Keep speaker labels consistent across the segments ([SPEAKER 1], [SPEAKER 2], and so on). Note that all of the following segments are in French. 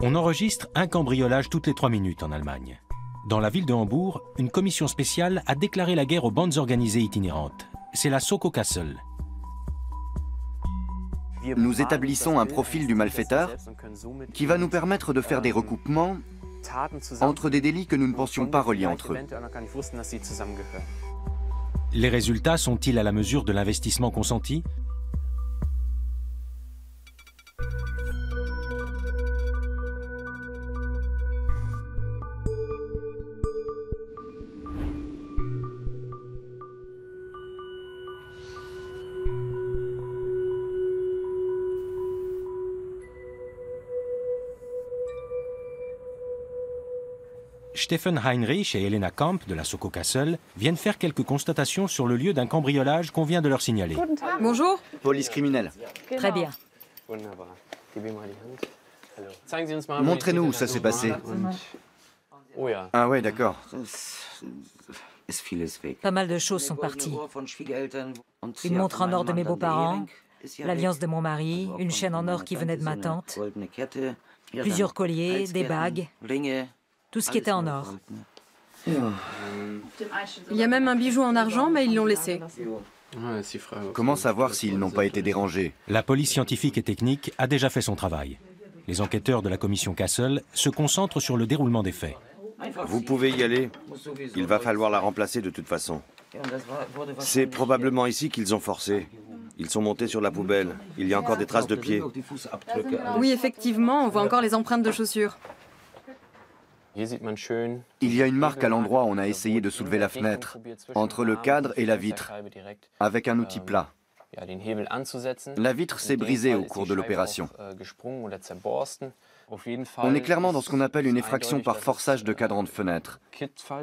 [SPEAKER 1] On enregistre un cambriolage toutes les 3 minutes en Allemagne. Dans la ville de Hambourg, une commission spéciale a déclaré la guerre aux bandes organisées itinérantes. C'est la Soko Kassel.
[SPEAKER 2] Nous établissons un profil du malfaiteur qui va nous permettre de faire des recoupements entre des délits que nous ne pensions pas reliés entre eux.
[SPEAKER 1] Les résultats sont-ils à la mesure de l'investissement consenti ? Stephen Heinrich et Elena Kamp de la Soko Kassel viennent faire quelques constatations sur le lieu d'un cambriolage qu'on vient de leur signaler.
[SPEAKER 3] Bonjour.
[SPEAKER 2] Police criminelle.
[SPEAKER 3] Très bien.
[SPEAKER 2] Montrez-nous où ça s'est passé. Ah ouais, d'accord.
[SPEAKER 3] Pas mal de choses sont parties. Une montre en or de mes beaux-parents, l'alliance de mon mari, une chaîne en or qui venait de ma tante, plusieurs colliers, des bagues, tout ce qui était en or.
[SPEAKER 4] Il y a même un bijou en argent, mais ils l'ont laissé.
[SPEAKER 2] Comment savoir s'ils n'ont pas été dérangés?
[SPEAKER 1] La police scientifique et technique a déjà fait son travail. Les enquêteurs de la commission Kassel se concentrent sur le déroulement des faits.
[SPEAKER 5] Vous pouvez y aller. Il va falloir la remplacer de toute façon. C'est probablement ici qu'ils ont forcé. Ils sont montés sur la poubelle. Il y a encore des traces de pieds.
[SPEAKER 4] Oui, effectivement, on voit encore les empreintes de chaussures.
[SPEAKER 2] Il y a une marque à l'endroit où on a essayé de soulever la fenêtre, entre le cadre et la vitre, avec un outil plat. La vitre s'est brisée au cours de l'opération. On est clairement dans ce qu'on appelle une effraction par forçage de cadran de fenêtre,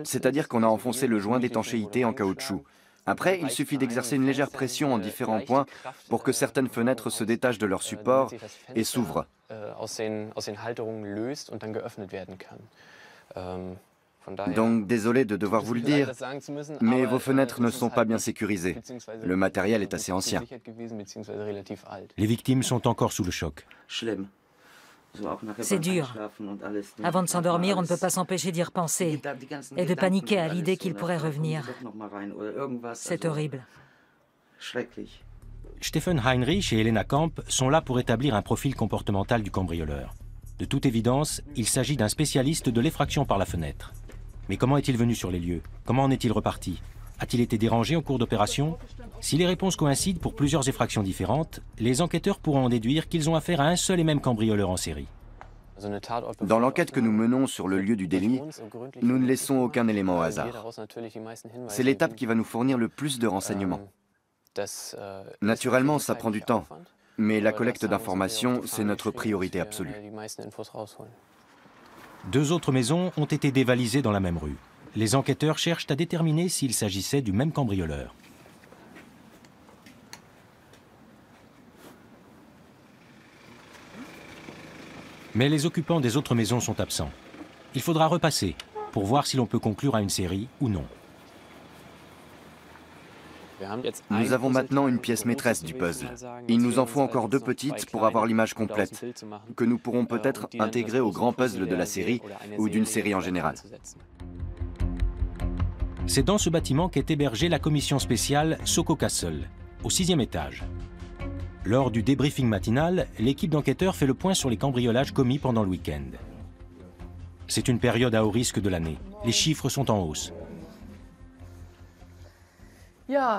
[SPEAKER 2] c'est-à-dire qu'on a enfoncé le joint d'étanchéité en caoutchouc. Après, il suffit d'exercer une légère pression en différents points pour que certaines fenêtres se détachent de leur support et s'ouvrent. Donc, désolé de devoir vous le dire, mais vos fenêtres ne sont pas bien sécurisées. Le matériel est assez ancien.
[SPEAKER 1] Les victimes sont encore sous le choc.
[SPEAKER 3] C'est dur. Avant de s'endormir, on ne peut pas s'empêcher d'y repenser et de paniquer à l'idée qu'il pourrait revenir. C'est horrible.
[SPEAKER 1] Stephen Heinrich et Elena Kamp sont là pour établir un profil comportemental du cambrioleur. De toute évidence, il s'agit d'un spécialiste de l'effraction par la fenêtre. Mais comment est-il venu sur les lieux? Comment en est-il reparti? A-t-il été dérangé en cours d'opération? Si les réponses coïncident pour plusieurs effractions différentes, les enquêteurs pourront en déduire qu'ils ont affaire à un seul et même cambrioleur en série.
[SPEAKER 2] Dans l'enquête que nous menons sur le lieu du délit, nous ne laissons aucun élément au hasard. C'est l'étape qui va nous fournir le plus de renseignements. Naturellement, ça prend du temps, mais la collecte d'informations, c'est notre priorité absolue.
[SPEAKER 1] 2 autres maisons ont été dévalisées dans la même rue. Les enquêteurs cherchent à déterminer s'il s'agissait du même cambrioleur. Mais les occupants des autres maisons sont absents. Il faudra repasser pour voir si l'on peut conclure à une série ou non.
[SPEAKER 2] Nous avons maintenant une pièce maîtresse du puzzle. Il nous en faut encore 2 petites pour avoir l'image complète, que nous pourrons peut-être intégrer au grand puzzle de la série ou d'une série en général.
[SPEAKER 1] C'est dans ce bâtiment qu'est hébergée la commission spéciale Soko Kassel, au 6e étage. Lors du débriefing matinal, l'équipe d'enquêteurs fait le point sur les cambriolages commis pendant le week-end. C'est une période à haut risque de l'année. Les chiffres sont en hausse.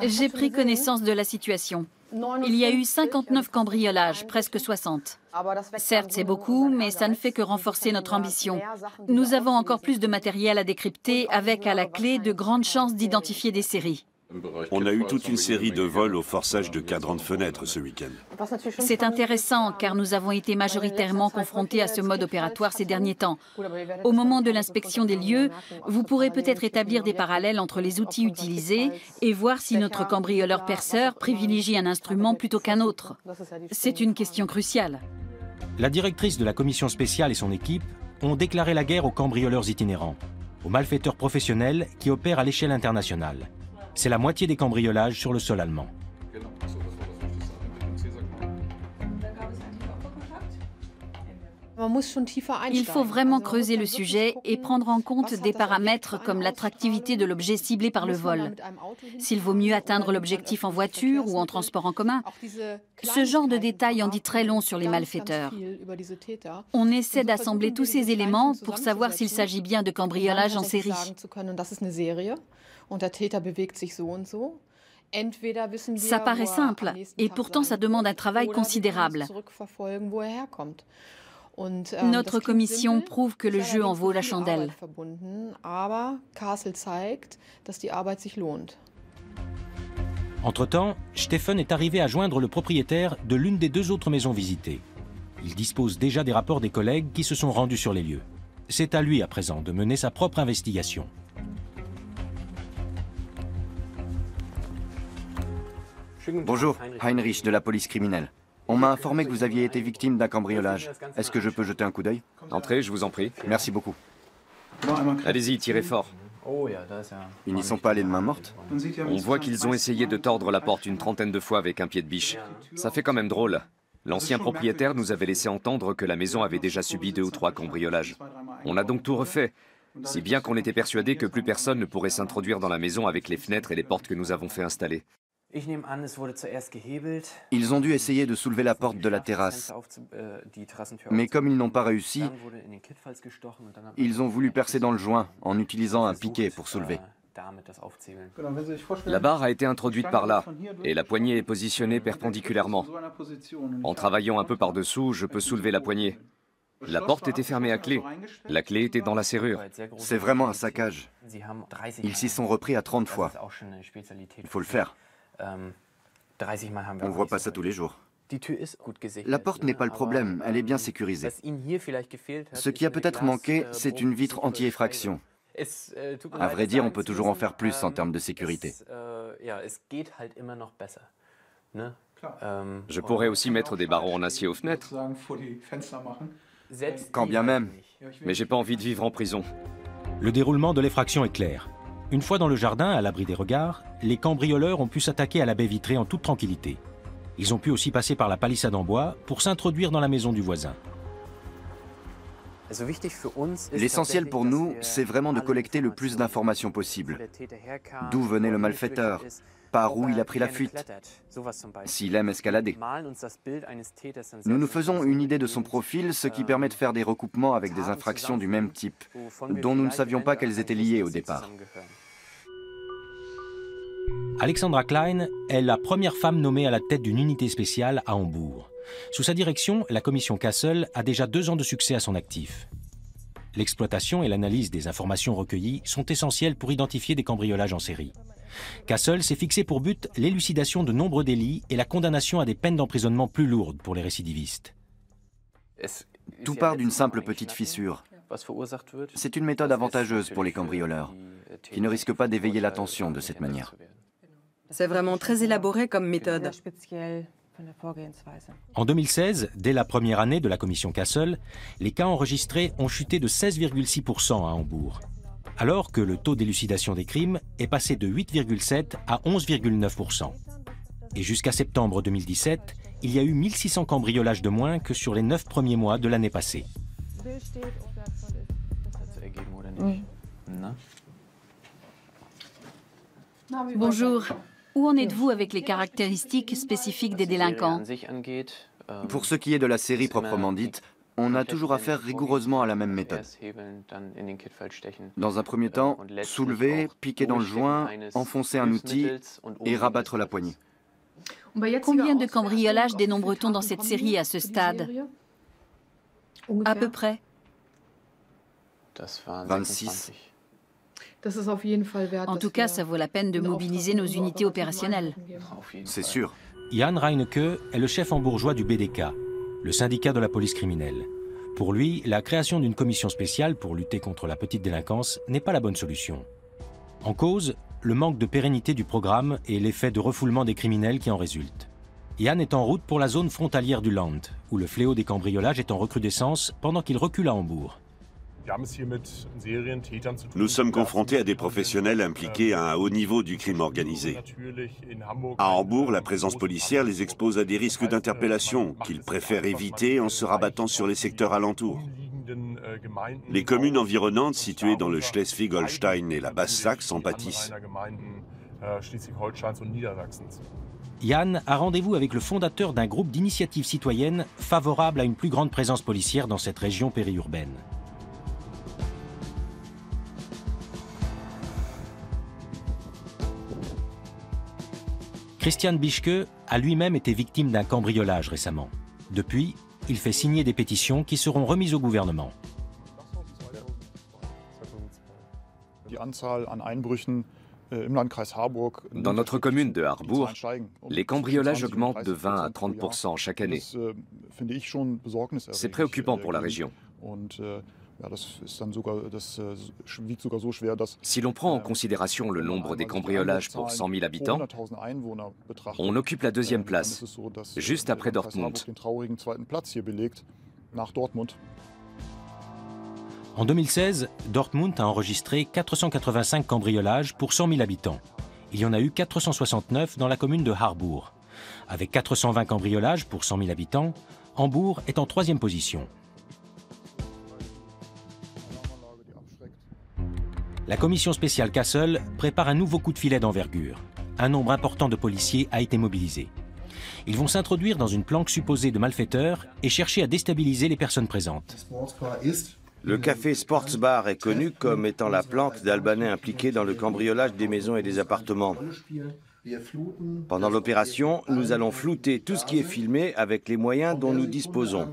[SPEAKER 6] J'ai pris connaissance de la situation. Il y a eu 59 cambriolages, presque 60. Certes, c'est beaucoup, mais ça ne fait que renforcer notre ambition. Nous avons encore plus de matériel à décrypter, avec à la clé de grandes chances d'identifier des séries.
[SPEAKER 7] On a eu toute une série de vols au forçage de cadrans de fenêtres ce week-end.
[SPEAKER 6] C'est intéressant, car nous avons été majoritairement confrontés à ce mode opératoire ces derniers temps. Au moment de l'inspection des lieux, vous pourrez peut-être établir des parallèles entre les outils utilisés et voir si notre cambrioleur perceur privilégie un instrument plutôt qu'un autre. C'est une question cruciale.
[SPEAKER 1] La directrice de la commission spéciale et son équipe ont déclaré la guerre aux cambrioleurs itinérants, aux malfaiteurs professionnels qui opèrent à l'échelle internationale. C'est la moitié des cambriolages sur le sol allemand.
[SPEAKER 6] Il faut vraiment creuser le sujet et prendre en compte des paramètres comme l'attractivité de l'objet ciblé par le vol. S'il vaut mieux atteindre l'objectif en voiture ou en transport en commun, ce genre de détails en dit très long sur les malfaiteurs. On essaie d'assembler tous ces éléments pour savoir s'il s'agit bien de cambriolage en série. Ça paraît simple, et pourtant ça demande un travail considérable. Notre commission prouve que le jeu en vaut la chandelle.
[SPEAKER 1] Entre-temps, Stephen est arrivé à joindre le propriétaire de l'une des 2 autres maisons visitées. Il dispose déjà des rapports des collègues qui se sont rendus sur les lieux. C'est à lui à présent de mener sa propre investigation.
[SPEAKER 2] Bonjour, Heinrich de la police criminelle. On m'a informé que vous aviez été victime d'un cambriolage. Est-ce que je peux jeter un coup d'œil?
[SPEAKER 8] Entrez, je vous en prie.
[SPEAKER 2] Merci beaucoup.
[SPEAKER 8] Allez-y, tirez fort.
[SPEAKER 2] Ils n'y sont pas allés de main morte?
[SPEAKER 8] On voit qu'ils ont essayé de tordre la porte une trentaine de fois avec un pied de biche. Ça fait quand même drôle. L'ancien propriétaire nous avait laissé entendre que la maison avait déjà subi 2 ou 3 cambriolages. On a donc tout refait, si bien qu'on était persuadé que plus personne ne pourrait s'introduire dans la maison avec les fenêtres et les portes que nous avons fait installer.
[SPEAKER 2] Ils ont dû essayer de soulever la porte de la terrasse. Mais comme ils n'ont pas réussi, ils ont voulu percer dans le joint en utilisant un piquet pour soulever.
[SPEAKER 8] La barre a été introduite par là, et la poignée est positionnée perpendiculairement. En travaillant un peu par-dessous, je peux soulever la poignée. La porte était fermée à clé. La clé était dans la serrure.
[SPEAKER 2] C'est vraiment un saccage. Ils s'y sont repris à 30 fois. Il faut le faire. On ne voit pas ça tous les jours. La porte n'est pas le problème, elle est bien sécurisée. Ce qui a peut-être manqué, c'est une vitre anti-effraction. À vrai dire, on peut toujours en faire plus en termes de sécurité.
[SPEAKER 8] Je pourrais aussi mettre des barreaux en acier aux fenêtres.
[SPEAKER 2] Quand bien même.
[SPEAKER 8] Mais j'ai pas envie de vivre en prison.
[SPEAKER 1] Le déroulement de l'effraction est clair. Une fois dans le jardin, à l'abri des regards, les cambrioleurs ont pu s'attaquer à la baie vitrée en toute tranquillité. Ils ont pu aussi passer par la palissade en bois pour s'introduire dans la maison du voisin.
[SPEAKER 2] L'essentiel pour nous, c'est vraiment de collecter le plus d'informations possible. D'où venait le malfaiteur? Par où il a pris la fuite? S'il aime escalader? Nous nous faisons une idée de son profil, ce qui permet de faire des recoupements avec des infractions du même type, dont nous ne savions pas qu'elles étaient liées au départ.
[SPEAKER 1] Alexandra Klein est la première femme nommée à la tête d'une unité spéciale à Hambourg. Sous sa direction, la commission Kassel a déjà 2 ans de succès à son actif. L'exploitation et l'analyse des informations recueillies sont essentielles pour identifier des cambriolages en série. Kassel s'est fixé pour but l'élucidation de nombreux délits et la condamnation à des peines d'emprisonnement plus lourdes pour les récidivistes.
[SPEAKER 2] Tout part d'une simple petite fissure. C'est une méthode avantageuse pour les cambrioleurs, qui ne risquent pas d'éveiller l'attention de cette manière.
[SPEAKER 4] C'est vraiment très élaboré comme méthode.
[SPEAKER 1] En 2016, dès la première année de la commission Kassel, les cas enregistrés ont chuté de 16,6% à Hambourg, alors que le taux d'élucidation des crimes est passé de 8,7 à 11,9%. Et jusqu'à septembre 2017, il y a eu 1600 cambriolages de moins que sur les 9 premiers mois de l'année passée.
[SPEAKER 6] Bonjour. Où en êtes-vous avec les caractéristiques spécifiques des délinquants?
[SPEAKER 2] Pour ce qui est de la série proprement dite, on a toujours affaire rigoureusement à la même méthode. Dans un premier temps, soulever, piquer dans le joint, enfoncer un outil et rabattre la poignée.
[SPEAKER 6] Combien de cambriolages dénombre-t-on dans cette série à ce stade? À peu près.
[SPEAKER 2] 26.
[SPEAKER 6] En tout cas, ça vaut la peine de mobiliser nos unités opérationnelles.
[SPEAKER 2] C'est sûr.
[SPEAKER 1] Jan Reinecke est le chef hambourgeois du BDK, le syndicat de la police criminelle. Pour lui, la création d'une commission spéciale pour lutter contre la petite délinquance n'est pas la bonne solution. En cause, le manque de pérennité du programme et l'effet de refoulement des criminels qui en résulte. Jan est en route pour la zone frontalière du Land, où le fléau des cambriolages est en recrudescence pendant qu'il recule à Hambourg.
[SPEAKER 7] Nous sommes confrontés à des professionnels impliqués à un haut niveau du crime organisé. À Hambourg, la présence policière les expose à des risques d'interpellation qu'ils préfèrent éviter en se rabattant sur les secteurs alentours. Les communes environnantes situées dans le Schleswig-Holstein et la Basse-Saxe en pâtissent.
[SPEAKER 1] Jan a rendez-vous avec le fondateur d'un groupe d'initiatives citoyennes favorable à une plus grande présence policière dans cette région périurbaine. Christian Bischke a lui-même été victime d'un cambriolage récemment. Depuis, il fait signer des pétitions qui seront remises au gouvernement.
[SPEAKER 8] Dans notre commune de Harbour, les cambriolages augmentent de 20 à 30% chaque année. C'est préoccupant pour la région. Si l'on prend en considération le nombre des cambriolages pour 100 000 habitants, on occupe la deuxième place, juste après Dortmund.
[SPEAKER 1] En 2016, Dortmund a enregistré 485 cambriolages pour 100 000 habitants. Il y en a eu 469 dans la commune de Harbour. Avec 420 cambriolages pour 100 000 habitants, Hambourg est en troisième position. La commission spéciale Kassel prépare un nouveau coup de filet d'envergure. Un nombre important de policiers a été mobilisé. Ils vont s'introduire dans une planque supposée de malfaiteurs et chercher à déstabiliser les personnes présentes.
[SPEAKER 5] Le café Sportsbar est connu comme étant la planque d'Albanais impliqués dans le cambriolage des maisons et des appartements. Pendant l'opération, nous allons flouter tout ce qui est filmé avec les moyens dont nous disposons.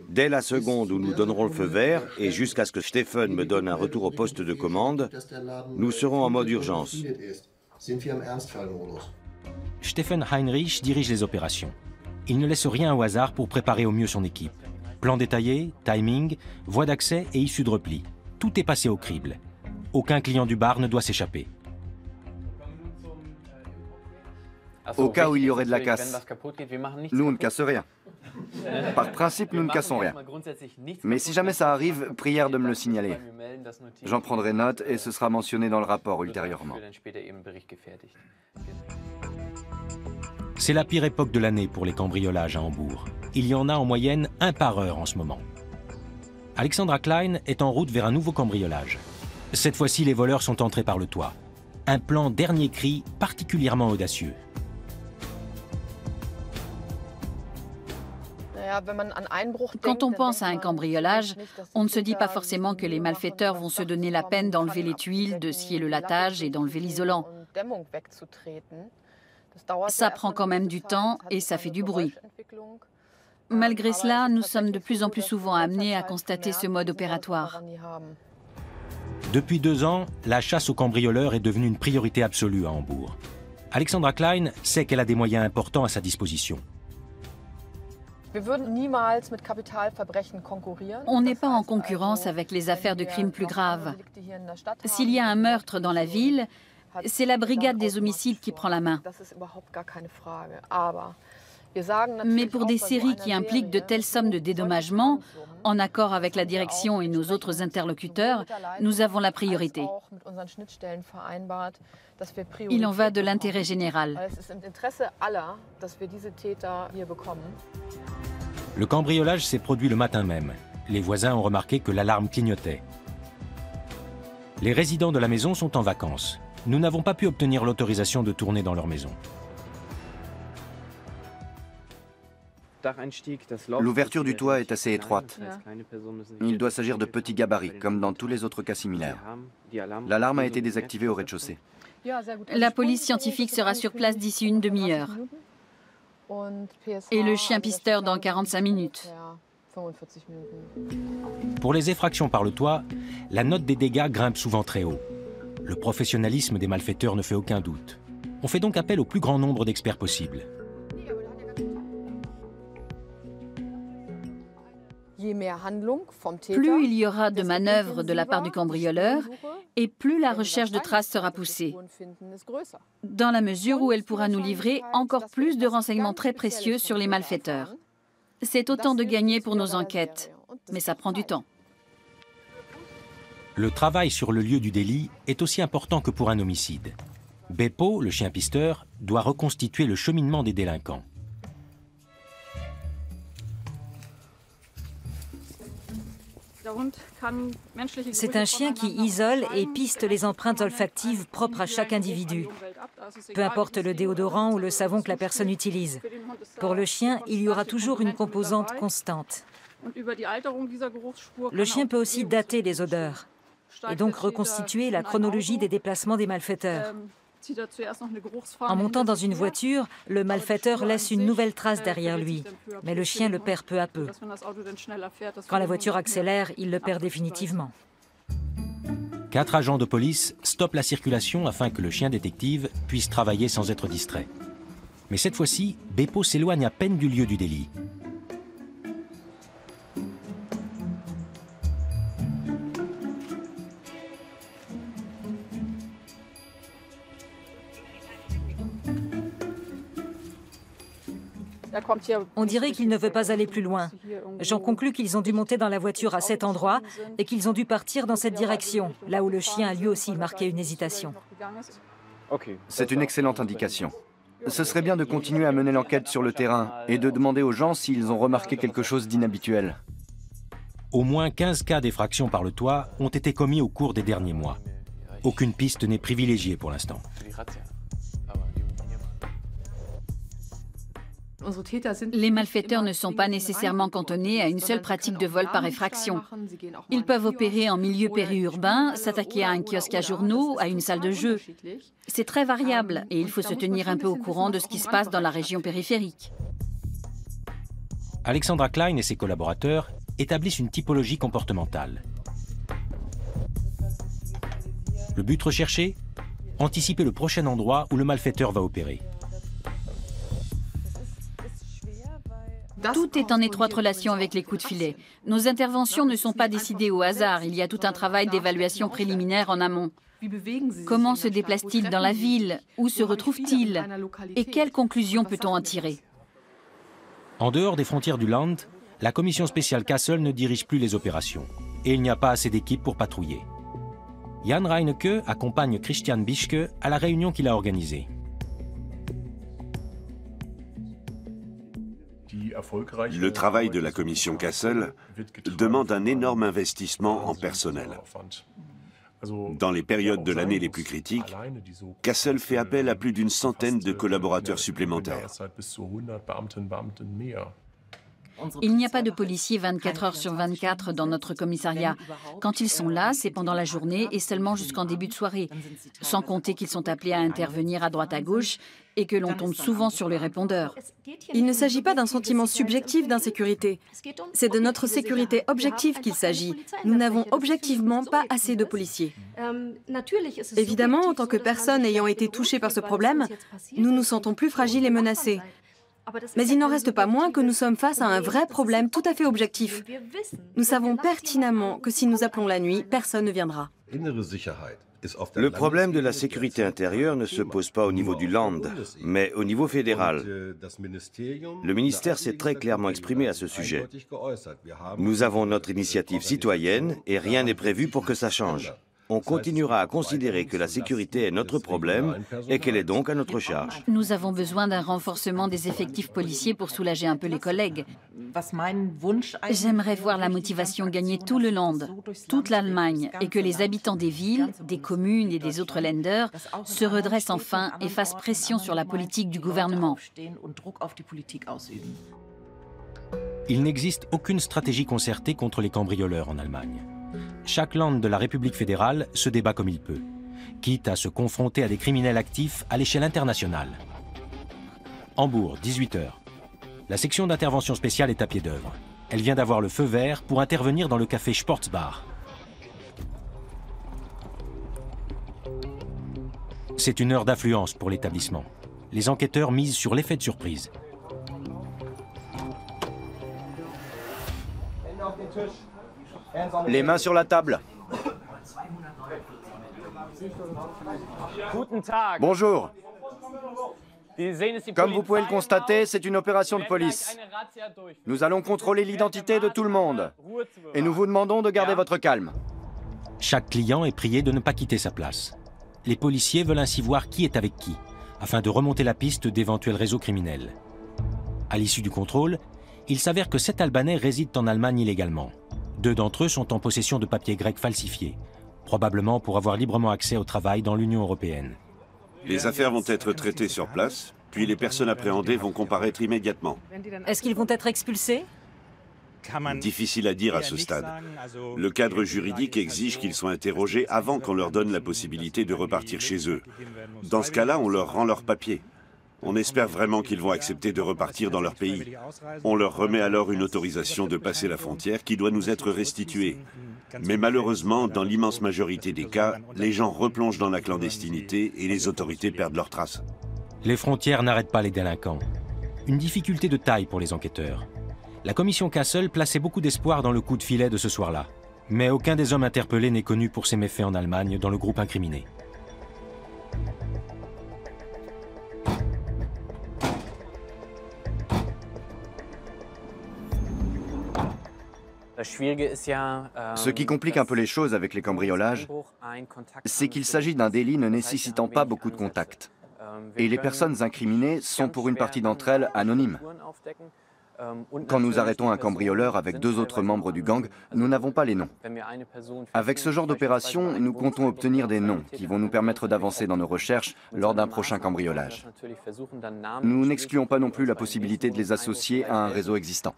[SPEAKER 5] Dès la seconde où nous donnerons le feu vert, et jusqu'à ce que Stephen me donne un retour au poste de commande, nous serons en mode urgence.
[SPEAKER 1] Stephen Heinrich dirige les opérations. Il ne laisse rien au hasard pour préparer au mieux son équipe. Plan détaillé, timing, voie d'accès et issue de repli. Tout est passé au crible. Aucun client du bar ne doit s'échapper.
[SPEAKER 2] Au cas où il y aurait de la casse, nous ne cassons rien. Par principe, nous ne cassons rien. Mais si jamais ça arrive, prière de me le signaler. J'en prendrai note et ce sera mentionné dans le rapport ultérieurement.
[SPEAKER 1] C'est la pire époque de l'année pour les cambriolages à Hambourg. Il y en a en moyenne un par heure en ce moment. Alexandra Klein est en route vers un nouveau cambriolage. Cette fois-ci, les voleurs sont entrés par le toit. Un plan dernier cri particulièrement audacieux.
[SPEAKER 6] Quand on pense à un cambriolage, on ne se dit pas forcément que les malfaiteurs vont se donner la peine d'enlever les tuiles, de scier le lattage et d'enlever l'isolant. Ça prend quand même du temps et ça fait du bruit. Malgré cela, nous sommes de plus en plus souvent amenés à constater ce mode opératoire.
[SPEAKER 1] Depuis 2 ans, la chasse aux cambrioleurs est devenue une priorité absolue à Hambourg. Alexandra Klein sait qu'elle a des moyens importants à sa disposition.
[SPEAKER 6] On n'est pas en concurrence avec les affaires de crimes plus graves. S'il y a un meurtre dans la ville, c'est la brigade des homicides qui prend la main. Mais pour des séries qui impliquent de telles sommes de dédommagement, en accord avec la direction et nos autres interlocuteurs, nous avons la priorité. Il en va de l'intérêt général.
[SPEAKER 1] Le cambriolage s'est produit le matin même. Les voisins ont remarqué que l'alarme clignotait. Les résidents de la maison sont en vacances. Nous n'avons pas pu obtenir l'autorisation de tourner dans leur maison.
[SPEAKER 2] L'ouverture du toit est assez étroite. Il doit s'agir de petits gabarits, comme dans tous les autres cas similaires. L'alarme a été désactivée au rez-de-chaussée.
[SPEAKER 6] La police scientifique sera sur place d'ici une demi-heure. Et le chien pisteur dans 45 minutes.
[SPEAKER 1] Pour les effractions par le toit, la note des dégâts grimpe souvent très haut. Le professionnalisme des malfaiteurs ne fait aucun doute. On fait donc appel au plus grand nombre d'experts possible.
[SPEAKER 6] Plus il y aura de manœuvres de la part du cambrioleur, et plus la recherche de traces sera poussée, dans la mesure où elle pourra nous livrer encore plus de renseignements très précieux sur les malfaiteurs. C'est autant de gagné pour nos enquêtes, mais ça prend du temps.
[SPEAKER 1] Le travail sur le lieu du délit est aussi important que pour un homicide. Beppo, le chien pisteur, doit reconstituer le cheminement des délinquants.
[SPEAKER 3] C'est un chien qui isole et piste les empreintes olfactives propres à chaque individu, peu importe le déodorant ou le savon que la personne utilise. Pour le chien, il y aura toujours une composante constante. Le chien peut aussi dater les odeurs et donc reconstituer la chronologie des déplacements des malfaiteurs. En montant dans une voiture, le malfaiteur laisse une nouvelle trace derrière lui, mais le chien le perd peu à peu. Quand la voiture accélère, il le perd définitivement.
[SPEAKER 1] 4 agents de police stoppent la circulation afin que le chien détective puisse travailler sans être distrait. Mais cette fois-ci, Beppo s'éloigne à peine du lieu du délit.
[SPEAKER 3] On dirait qu'il ne veut pas aller plus loin. J'en conclus qu'ils ont dû monter dans la voiture à cet endroit et qu'ils ont dû partir dans cette direction, là où le chien a lui aussi marqué une hésitation.
[SPEAKER 2] C'est une excellente indication. Ce serait bien de continuer à mener l'enquête sur le terrain et de demander aux gens s'ils ont remarqué quelque chose d'inhabituel.
[SPEAKER 1] Au moins 15 cas d'effraction par le toit ont été commis au cours des derniers mois. Aucune piste n'est privilégiée pour l'instant.
[SPEAKER 6] Les malfaiteurs ne sont pas nécessairement cantonnés à une seule pratique de vol par effraction. Ils peuvent opérer en milieu périurbain, s'attaquer à un kiosque à journaux, à une salle de jeu. C'est très variable et il faut se tenir un peu au courant de ce qui se passe dans la région périphérique.
[SPEAKER 1] Alexandra Klein et ses collaborateurs établissent une typologie comportementale. Le but recherché ? Anticiper le prochain endroit où le malfaiteur va opérer.
[SPEAKER 6] Tout est en étroite relation avec les coups de filet. Nos interventions ne sont pas décidées au hasard. Il y a tout un travail d'évaluation préliminaire en amont. Comment se déplace-t-il dans la ville? Où se retrouve-t-il? Et quelles conclusions peut-on en tirer?
[SPEAKER 1] En dehors des frontières du Land, la commission spéciale Kassel ne dirige plus les opérations. Et il n'y a pas assez d'équipes pour patrouiller. Jan Reinecke accompagne Christian Bischke à la réunion qu'il a organisée.
[SPEAKER 7] Le travail de la commission Kassel demande un énorme investissement en personnel. Dans les périodes de l'année les plus critiques, Kassel fait appel à plus d'une centaine de collaborateurs supplémentaires.
[SPEAKER 6] Il n'y a pas de policiers 24 heures sur 24 dans notre commissariat. Quand ils sont là, c'est pendant la journée et seulement jusqu'en début de soirée. Sans compter qu'ils sont appelés à intervenir à droite à gauche et que l'on tombe souvent sur les répondeurs.
[SPEAKER 4] Il ne s'agit pas d'un sentiment subjectif d'insécurité. C'est de notre sécurité objective qu'il s'agit. Nous n'avons objectivement pas assez de policiers. Évidemment, en tant que personne ayant été touchée par ce problème, nous nous sentons plus fragiles et menacés. Mais il n'en reste pas moins que nous sommes face à un vrai problème tout à fait objectif. Nous savons pertinemment que si nous appelons la nuit, personne ne viendra.
[SPEAKER 5] Le problème de la sécurité intérieure ne se pose pas au niveau du Land, mais au niveau fédéral. Le ministère s'est très clairement exprimé à ce sujet. Nous avons notre initiative citoyenne et rien n'est prévu pour que ça change. On continuera à considérer que la sécurité est notre problème et qu'elle est donc à notre charge.
[SPEAKER 6] Nous avons besoin d'un renforcement des effectifs policiers pour soulager un peu les collègues. J'aimerais voir la motivation gagner tout le Land, toute l'Allemagne, et que les habitants des villes, des communes et des autres Länder se redressent enfin et fassent pression sur la politique du gouvernement.
[SPEAKER 1] Il n'existe aucune stratégie concertée contre les cambrioleurs en Allemagne. Chaque Land de la République fédérale se débat comme il peut, quitte à se confronter à des criminels actifs à l'échelle internationale. Hambourg, 18h. La section d'intervention spéciale est à pied d'œuvre. Elle vient d'avoir le feu vert pour intervenir dans le café Sportsbar. C'est une heure d'affluence pour l'établissement. Les enquêteurs misent sur l'effet de surprise.
[SPEAKER 2] Les mains sur la table. Bonjour. Comme vous pouvez le constater, c'est une opération de police. Nous allons contrôler l'identité de tout le monde. Et nous vous demandons de garder votre calme.
[SPEAKER 1] Chaque client est prié de ne pas quitter sa place. Les policiers veulent ainsi voir qui est avec qui, afin de remonter la piste d'éventuels réseaux criminels. À l'issue du contrôle, il s'avère que 7 Albanais résident en Allemagne illégalement. 2 d'entre eux sont en possession de papiers grecs falsifiés, probablement pour avoir librement accès au travail dans l'Union européenne.
[SPEAKER 7] Les affaires vont être traitées sur place, puis les personnes appréhendées vont comparaître immédiatement.
[SPEAKER 3] Est-ce qu'ils vont être expulsés?
[SPEAKER 7] Difficile à dire à ce stade. Le cadre juridique exige qu'ils soient interrogés avant qu'on leur donne la possibilité de repartir chez eux. Dans ce cas-là, on leur rend leurs papiers. On espère vraiment qu'ils vont accepter de repartir dans leur pays. On leur remet alors une autorisation de passer la frontière qui doit nous être restituée. Mais malheureusement, dans l'immense majorité des cas, les gens replongent dans la clandestinité et les autorités perdent leurs traces.
[SPEAKER 1] Les frontières n'arrêtent pas les délinquants. Une difficulté de taille pour les enquêteurs. La commission Kassel plaçait beaucoup d'espoir dans le coup de filet de ce soir-là. Mais aucun des hommes interpellés n'est connu pour ses méfaits en Allemagne dans le groupe incriminé.
[SPEAKER 2] Ce qui complique un peu les choses avec les cambriolages, c'est qu'il s'agit d'un délit ne nécessitant pas beaucoup de contacts. Et les personnes incriminées sont pour une partie d'entre elles anonymes. Quand nous arrêtons un cambrioleur avec 2 autres membres du gang, nous n'avons pas les noms. Avec ce genre d'opération, nous comptons obtenir des noms qui vont nous permettre d'avancer dans nos recherches lors d'un prochain cambriolage. Nous n'excluons pas non plus la possibilité de les associer à un réseau existant.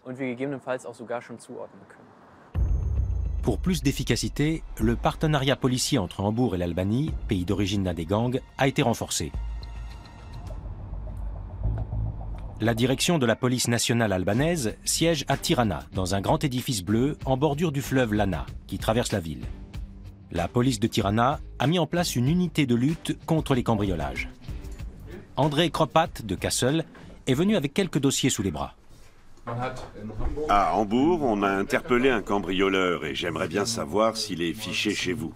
[SPEAKER 1] Pour plus d'efficacité, le partenariat policier entre Hambourg et l'Albanie, pays d'origine d'un des gangs, a été renforcé. La direction de la police nationale albanaise siège à Tirana, dans un grand édifice bleu en bordure du fleuve Lana, qui traverse la ville. La police de Tirana a mis en place une unité de lutte contre les cambriolages. André Kropat, de Kassel, est venu avec quelques dossiers sous les bras.
[SPEAKER 7] À Hambourg, on a interpellé un cambrioleur et j'aimerais bien savoir s'il est fiché chez vous.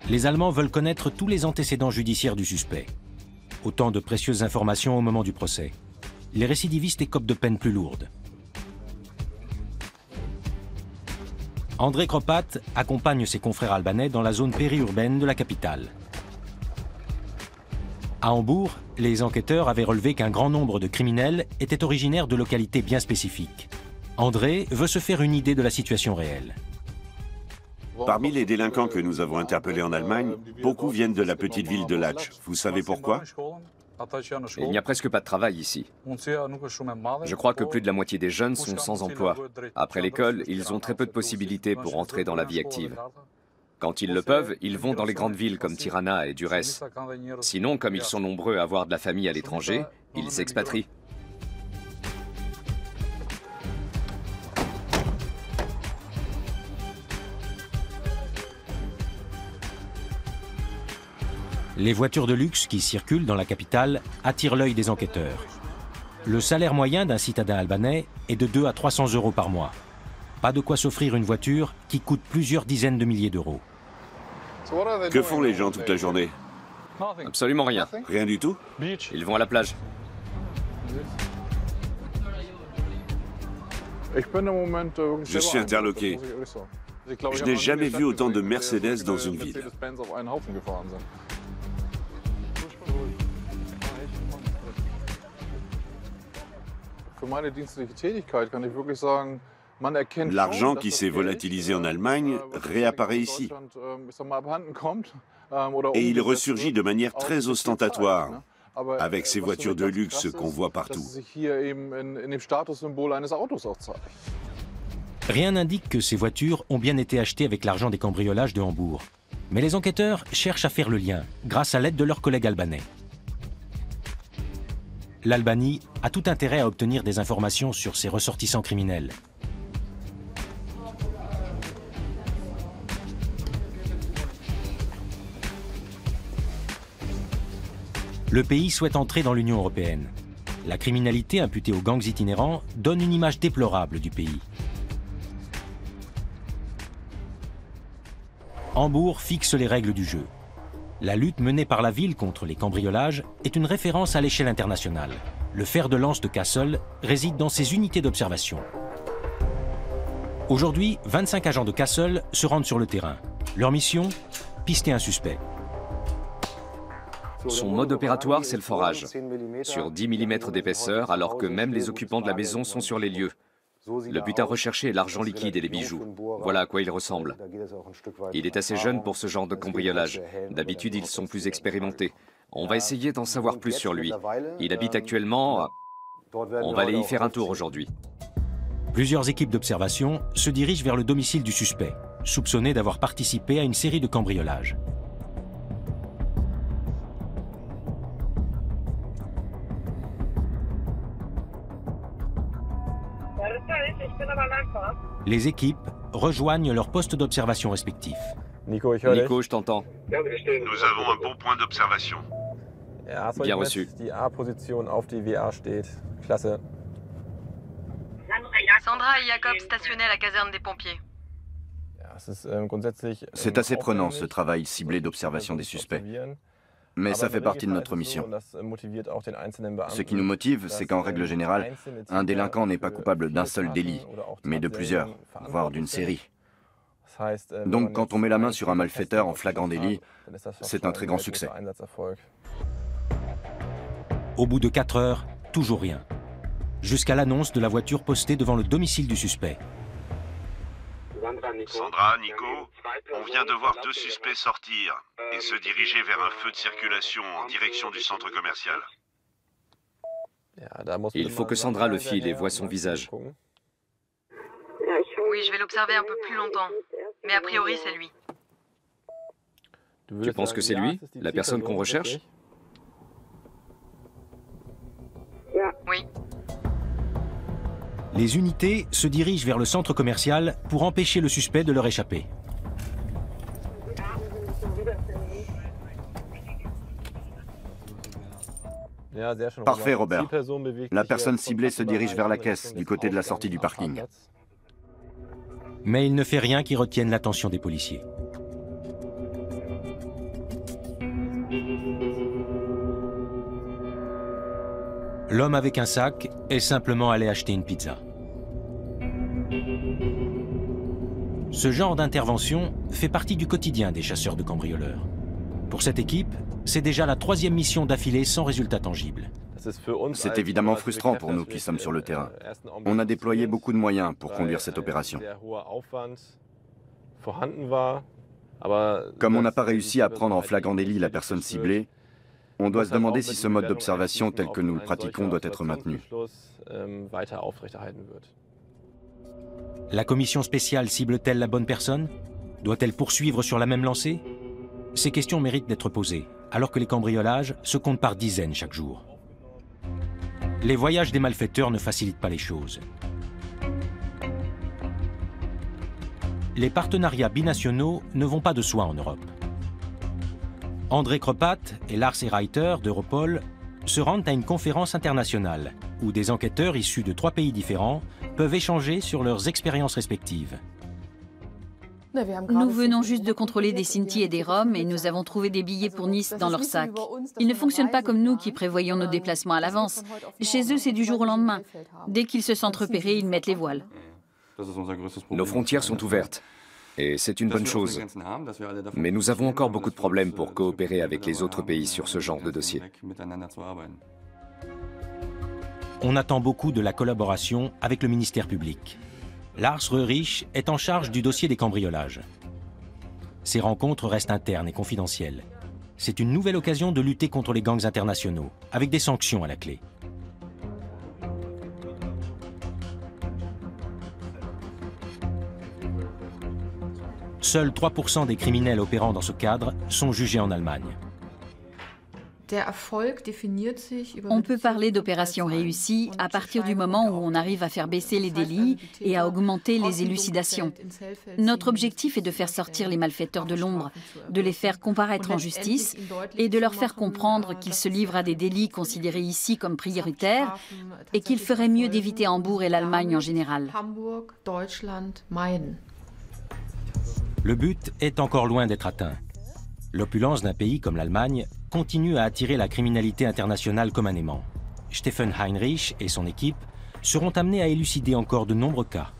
[SPEAKER 1] Les Allemands veulent connaître tous les antécédents judiciaires du suspect. Autant de précieuses informations au moment du procès. Les récidivistes écopent de peines plus lourdes. André Kropat accompagne ses confrères albanais dans la zone périurbaine de la capitale. À Hambourg, les enquêteurs avaient relevé qu'un grand nombre de criminels étaient originaires de localités bien spécifiques. André veut se faire une idée de la situation réelle.
[SPEAKER 7] Parmi les délinquants que nous avons interpellés en Allemagne, beaucoup viennent de la petite ville de Lach. Vous savez pourquoi?
[SPEAKER 8] Il n'y a presque pas de travail ici. Je crois que plus de la moitié des jeunes sont sans emploi. Après l'école, ils ont très peu de possibilités pour entrer dans la vie active. Quand ils le peuvent, ils vont dans les grandes villes comme Tirana et Durrës. Sinon, comme ils sont nombreux à avoir de la famille à l'étranger, ils s'expatrient.
[SPEAKER 1] Les voitures de luxe qui circulent dans la capitale attirent l'œil des enquêteurs. Le salaire moyen d'un citadin albanais est de 2 à 300 € par mois. Pas de quoi s'offrir une voiture qui coûte plusieurs dizaines de milliers d'euros.
[SPEAKER 7] Que font les gens toute la journée?
[SPEAKER 8] Absolument rien.
[SPEAKER 7] Rien du tout?
[SPEAKER 8] Ils vont à la plage.
[SPEAKER 7] Je suis interloqué. Je n'ai jamais vu autant de Mercedes dans une ville. L'argent qui s'est volatilisé en Allemagne réapparaît ici. Et il ressurgit de manière très ostentatoire, avec ces voitures de luxe qu'on voit partout.
[SPEAKER 1] Rien n'indique que ces voitures ont bien été achetées avec l'argent des cambriolages de Hambourg. Mais les enquêteurs cherchent à faire le lien, grâce à l'aide de leurs collègues albanais. L'Albanie a tout intérêt à obtenir des informations sur ses ressortissants criminels. Le pays souhaite entrer dans l'Union européenne. La criminalité imputée aux gangs itinérants donne une image déplorable du pays. Hambourg fixe les règles du jeu. La lutte menée par la ville contre les cambriolages est une référence à l'échelle internationale. le fer de lance de Kassel, réside dans ces unités d'observation. Aujourd'hui, 25 agents de Kassel se rendent sur le terrain. Leur mission, pister un suspect.
[SPEAKER 8] Son mode opératoire, c'est le forage, sur 10 mm d'épaisseur, alors que même les occupants de la maison sont sur les lieux. Le butin recherché est l'argent liquide et les bijoux. Voilà à quoi il ressemble. Il est assez jeune pour ce genre de cambriolage. D'habitude, ils sont plus expérimentés. On va essayer d'en savoir plus sur lui. Il habite actuellement... On va aller y faire un tour aujourd'hui.
[SPEAKER 1] Plusieurs équipes d'observation se dirigent vers le domicile du suspect, soupçonné d'avoir participé à une série de cambriolages. Les équipes rejoignent leurs postes d'observation respectifs.
[SPEAKER 8] Nico, je t'entends.
[SPEAKER 7] Nous avons un bon point d'observation.
[SPEAKER 8] Bien reçu.
[SPEAKER 9] Sandra et Jacob stationnaient à la caserne des pompiers.
[SPEAKER 2] C'est assez prenant ce travail ciblé d'observation des suspects. Mais ça fait partie de notre mission. Ce qui nous motive, c'est qu'en règle générale, un délinquant n'est pas coupable d'un seul délit, mais de plusieurs, voire d'une série. Donc quand on met la main sur un malfaiteur en flagrant délit, c'est un très grand succès.
[SPEAKER 1] Au bout de 4 heures, toujours rien. Jusqu'à l'annonce de la voiture postée devant le domicile du suspect.
[SPEAKER 7] Sandra, Nico, on vient de voir 2 suspects sortir et se diriger vers un feu de circulation en direction du centre commercial.
[SPEAKER 8] Il faut que Sandra le file et voie son visage.
[SPEAKER 9] Oui, je vais l'observer un peu plus longtemps. Mais a priori, c'est lui.
[SPEAKER 8] Tu penses que c'est lui, la personne qu'on recherche?
[SPEAKER 9] Oui.
[SPEAKER 1] Les unités se dirigent vers le centre commercial pour empêcher le suspect de leur échapper.
[SPEAKER 2] Parfait, Robert. La personne ciblée se dirige vers la caisse, du côté de la sortie du parking.
[SPEAKER 1] Mais il ne fait rien qui retienne l'attention des policiers. L'homme avec un sac est simplement allé acheter une pizza. Ce genre d'intervention fait partie du quotidien des chasseurs de cambrioleurs. Pour cette équipe, c'est déjà la 3e mission d'affilée sans résultat tangible.
[SPEAKER 2] C'est évidemment frustrant pour nous qui sommes sur le terrain. On a déployé beaucoup de moyens pour conduire cette opération. Comme on n'a pas réussi à prendre en flagrant délit la personne ciblée, on doit se demander si ce mode d'observation tel que nous le pratiquons doit être maintenu.
[SPEAKER 1] La commission spéciale cible-t-elle la bonne personne? Doit-elle poursuivre sur la même lancée? Ces questions méritent d'être posées, alors que les cambriolages se comptent par dizaines chaque jour. Les voyages des malfaiteurs ne facilitent pas les choses. Les partenariats binationaux ne vont pas de soi en Europe. André Krepat et Lars Reiter d'Europol se rendent à une conférence internationale où des enquêteurs issus de 3 pays différents peuvent échanger sur leurs expériences respectives.
[SPEAKER 6] Nous venons juste de contrôler des Sinti et des Roms et nous avons trouvé des billets pour Nice dans leurs sacs. Ils ne fonctionnent pas comme nous qui prévoyons nos déplacements à l'avance. Chez eux, c'est du jour au lendemain. Dès qu'ils se sentent repérés, ils mettent les voiles.
[SPEAKER 8] Nos frontières sont ouvertes. Et c'est une bonne chose. Mais nous avons encore beaucoup de problèmes pour coopérer avec les autres pays sur ce genre de dossier.
[SPEAKER 1] On attend beaucoup de la collaboration avec le ministère public. Lars Röhrich est en charge du dossier des cambriolages. Ces rencontres restent internes et confidentielles. C'est une nouvelle occasion de lutter contre les gangs internationaux, avec des sanctions à la clé. Seuls 3% des criminels opérant dans ce cadre sont jugés en Allemagne.
[SPEAKER 6] On peut parler d'opération réussie à partir du moment où on arrive à faire baisser les délits et à augmenter les élucidations. Notre objectif est de faire sortir les malfaiteurs de l'ombre, de les faire comparaître en justice et de leur faire comprendre qu'ils se livrent à des délits considérés ici comme prioritaires et qu'il ferait mieux d'éviter Hambourg et l'Allemagne en général.
[SPEAKER 1] Le but est encore loin d'être atteint. L'opulence d'un pays comme l'Allemagne continue à attirer la criminalité internationale comme un aimant. Stephen Heinrich et son équipe seront amenés à élucider encore de nombreux cas.